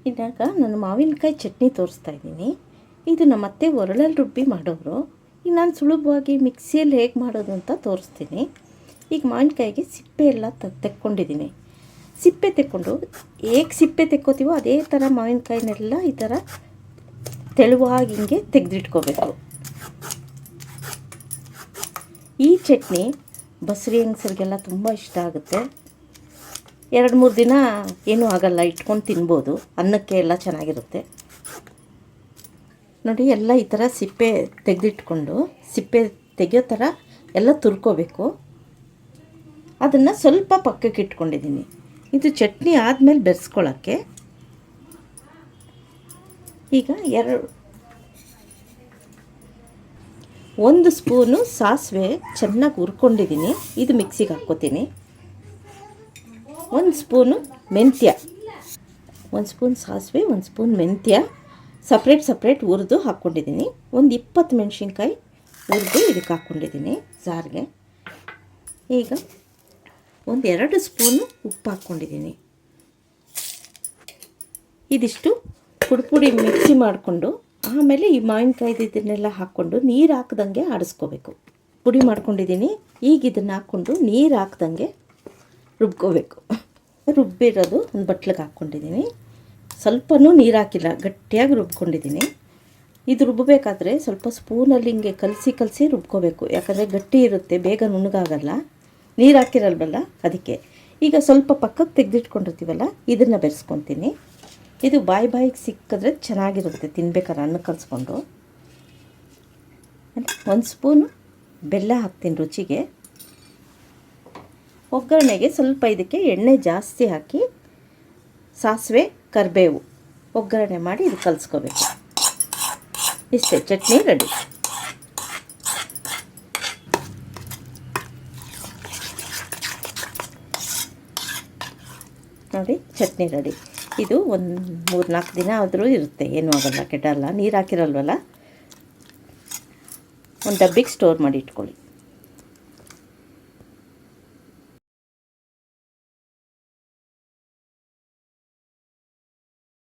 ಇದಾಗ ನಾನು ಮಾವಿನಕಾಯಿ ಚಟ್ನಿ ತೋರಿಸ್ತಾ ಇದ್ದೀನಿ. ಇದು ನಮ್ಮ ಅತ್ತೆ ಒರಳಲ್ಲಿ ರುಬ್ಬಿ ಮಾಡೋರು. ಈಗ ನಾನು ಸುಲಭವಾಗಿ ಮಿಕ್ಸಿಯಲ್ಲಿ ಹೇಗೆ ಮಾಡೋದು ಅಂತ ತೋರಿಸ್ತೀನಿ. ಈಗ ಮಾವಿನಕಾಯಿಗೆ ಸಿಪ್ಪೆ ಎಲ್ಲ ತೆಕ್ಕೊಂಡಿದ್ದೀನಿ. ಸಿಪ್ಪೆ ತೆಕ್ಕೊಂಡು ಹೇಗೆ ಸಿಪ್ಪೆ ತೆಕ್ಕೋತೀವೋ ಅದೇ ಥರ ಮಾವಿನಕಾಯಿನೆಲ್ಲ ಈ ಥರ ತೆಳುವಾಗಿ ಹಿಂಗೆ ತೆಗೆದಿಟ್ಕೋಬೇಕು. ಈ ಚಟ್ನಿ ಬಸರಿ ಹೆಂಗಸರಿಗೆಲ್ಲ ತುಂಬ ಇಷ್ಟ ಆಗುತ್ತೆ. 2-3 ದಿನ ಏನೂ ಆಗಲ್ಲ, ಇಟ್ಕೊಂಡು ತಿನ್ಬೋದು. ಅನ್ನಕ್ಕೆ ಎಲ್ಲ ಚೆನ್ನಾಗಿರುತ್ತೆ ನೋಡಿ. ಎಲ್ಲ ಈ ಥರ ಸಿಪ್ಪೆ ತೆಗೆದಿಟ್ಕೊಂಡು ಸಿಪ್ಪೆ ತೆಗೆಯೋ ಥರ ಎಲ್ಲ ತುರ್ಕೋಬೇಕು. ಅದನ್ನು ಸ್ವಲ್ಪ ಪಕ್ಕಕ್ಕೆ ಇಟ್ಕೊಂಡಿದ್ದೀನಿ. ಇದು ಚಟ್ನಿ ಆದಮೇಲೆ ಬೆರೆಸ್ಕೊಳ್ಳೋಕ್ಕೆ. ಈಗ 1 ಸ್ಪೂನು ಸಾಸಿವೆ ಚೆನ್ನಾಗಿ ಹುರ್ಕೊಂಡಿದ್ದೀನಿ. ಇದು ಮಿಕ್ಸಿಗೆ ಹಾಕ್ಕೋತೀನಿ. 1 ಸ್ಪೂನು ಮೆಂತ್ಯ, 1 ಸ್ಪೂನ್ ಸಾಸಿವೆ, 1 ಸ್ಪೂನ್ ಮೆಂತ್ಯ ಸಪ್ರೇಟ್ ಹುರಿದು ಹಾಕ್ಕೊಂಡಿದ್ದೀನಿ. ಒಂದು 20 ಮೆಣಸಿನ್ಕಾಯಿ ಹುರಿದು ಇದಕ್ಕೆ ಹಾಕ್ಕೊಂಡಿದ್ದೀನಿ ಸಾರಿಗೆ. ಈಗ 1-2 ಸ್ಪೂನು ಉಪ್ಪು ಹಾಕ್ಕೊಂಡಿದ್ದೀನಿ. ಇದಿಷ್ಟು ಪುಡಿ ಮಿಕ್ಸಿ ಮಾಡಿಕೊಂಡು ಆಮೇಲೆ ಈ ಮಾವಿನಕಾಯ್ದು ಇದನ್ನೆಲ್ಲ ಹಾಕ್ಕೊಂಡು ನೀರು ಹಾಕ್ದಂಗೆ ಆಡಿಸ್ಕೋಬೇಕು. ಪುಡಿ ಮಾಡ್ಕೊಂಡಿದ್ದೀನಿ. ಈಗ ಇದನ್ನು ಹಾಕ್ಕೊಂಡು ನೀರು ಹಾಕ್ದಂಗೆ ರುಬ್ಕೋಬೇಕು. ರುಬ್ಬಿರೋದು ಒಂದು ಬಟ್ಲಿಗೆ ಹಾಕ್ಕೊಂಡಿದ್ದೀನಿ. ಸ್ವಲ್ಪನೂ ನೀರು ಹಾಕಿಲ್ಲ, ಗಟ್ಟಿಯಾಗಿ ರುಬ್ಕೊಂಡಿದ್ದೀನಿ. ಇದು ರುಬ್ಬಬೇಕಾದ್ರೆ ಸ್ವಲ್ಪ ಸ್ಪೂನಲ್ಲಿ ಹಿಂಗೆ ಕಲಸಿ ರುಬ್ಕೋಬೇಕು. ಯಾಕಂದರೆ ಗಟ್ಟಿ ಇರುತ್ತೆ, ಬೇಗ ನುಣ್ಣಗಾಗಲ್ಲ, ನೀರು ಹಾಕಿರಲ್ವಲ್ಲ ಅದಕ್ಕೆ. ಈಗ ಸ್ವಲ್ಪ ಪಕ್ಕಕ್ಕೆ ತೆಗೆದಿಟ್ಕೊಂಡಿರ್ತೀವಲ್ಲ ಇದನ್ನು ಬೆರೆಸ್ಕೊತೀನಿ. ಇದು ಬಾಯಿಗೆ ಸಿಕ್ಕಿದ್ರೆ ಚೆನ್ನಾಗಿರುತ್ತೆ ತಿನ್ಬೇಕಾದ್ರೆ ಅನ್ನ ಕಲಿಸ್ಕೊಂಡು. 1 ಸ್ಪೂನು ಬೆಲ್ಲ ಹಾಕ್ತೀನಿ ರುಚಿಗೆ. ಒಗ್ಗರಣೆಗೆ ಸ್ವಲ್ಪ ಇದಕ್ಕೆ ಎಣ್ಣೆ ಜಾಸ್ತಿ ಹಾಕಿ ಸಾಸಿವೆ ಕರಿಬೇವು ಒಗ್ಗರಣೆ ಮಾಡಿ ಇದು ಕಲಿಸ್ಕೋಬೇಕು. ಇಷ್ಟೇ, ಚಟ್ನಿ ರೆಡಿ. ನೋಡಿ ಚಟ್ನಿ ರೆಡಿ. ಇದು ಒಂದು 3-4 ದಿನ ಆದರೂ ಇರುತ್ತೆ, ಏನೂ ಆಗೋಲ್ಲ, ಕೆಡಲ್ಲ. ನೀರು ಹಾಕಿರಲ್ವಲ್ಲ. ಒಂದು ಡಬ್ಬಿಗೆ ಸ್ಟೋರ್ ಮಾಡಿ ಇಟ್ಕೊಳ್ಳಿ.